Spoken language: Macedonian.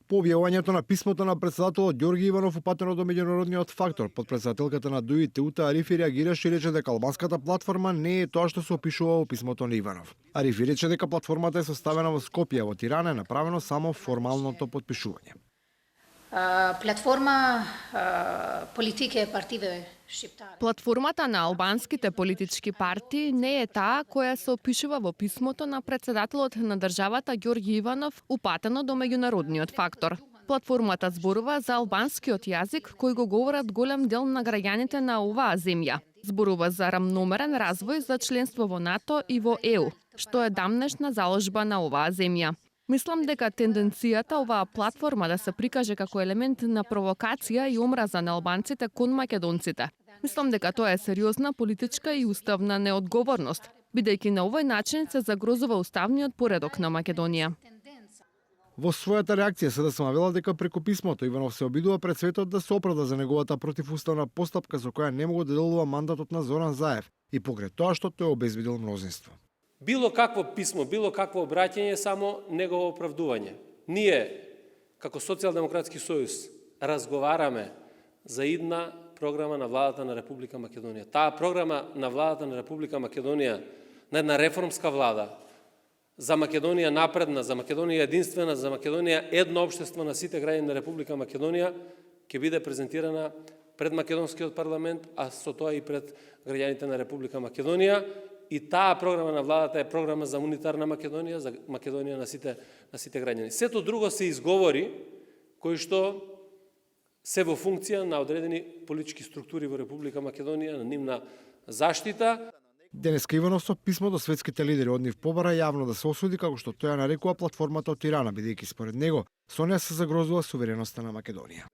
По објавувањето на писмото на претседателот Ѓорги Иванов упатено до меѓународниот фактор, подпредседателката на ДУИ Теута Арифи реагираше и рече дека албанската платформа не е тоа што се опишува во писмото на Иванов. Арифи рече дека платформата е составена во Скопје, во Тирана е направено само формалното подпишување. Платформа политике партиве шиптари. Платформата на албанските политички партии не е таа која се опишува во писмото на претседателот на државата Ѓорги Иванов упатено до меѓународниот фактор. Платформата зборува за албанскиот јазик кој го говорат голем дел на граѓаните на оваа земја. Зборува за рамномерен развој за членство во НАТО и во ЕУ, што е дамнешна заложба на оваа земја. Мислам дека тенденцијата оваа платформа да се прикаже како елемент на провокација и омраза на албанците кон македонците. Мислам дека тоа е сериозна политичка и уставна неодговорност, бидејќи на овој начин се загрозува уставниот поредок на Македонија. Во својата реакција СДСМ вела дека преку писмото Иванов се обидува пред светот да се оправда за неговата противуставна постапка со која не могу да делува мандатот на Зоран Заев и покрај тоа што тој обезбедил мнозинство. Било какво писмо, било какво обраќање е само негово оправдување. Ние, како Социјалдемократски сојуз, разговараме за идна програма на владата на Република Македонија. Таа програма на владата на Република Македонија, на една реформска влада, за Македонија напредна, за Македонија единствена, за Македонија едно општество на сите граѓани на Република Македонија, ќе биде презентирана пред Македонскиот парламент, а со тоа и пред граѓаните на Република Македонија. И таа програма на владата е програма за унитарна Македонија, за Македонија на сите граѓани. Сето друго се изговори кои што се во функција на одредени политички структури во Република Македонија, на нивна заштита. Денеска Иванов со писмо до светските лидери од нив побара јавно да се осуди како што тој ја нарекува платформата од Тирана, бидејќи според него со неа се загрозува сувереноста на Македонија.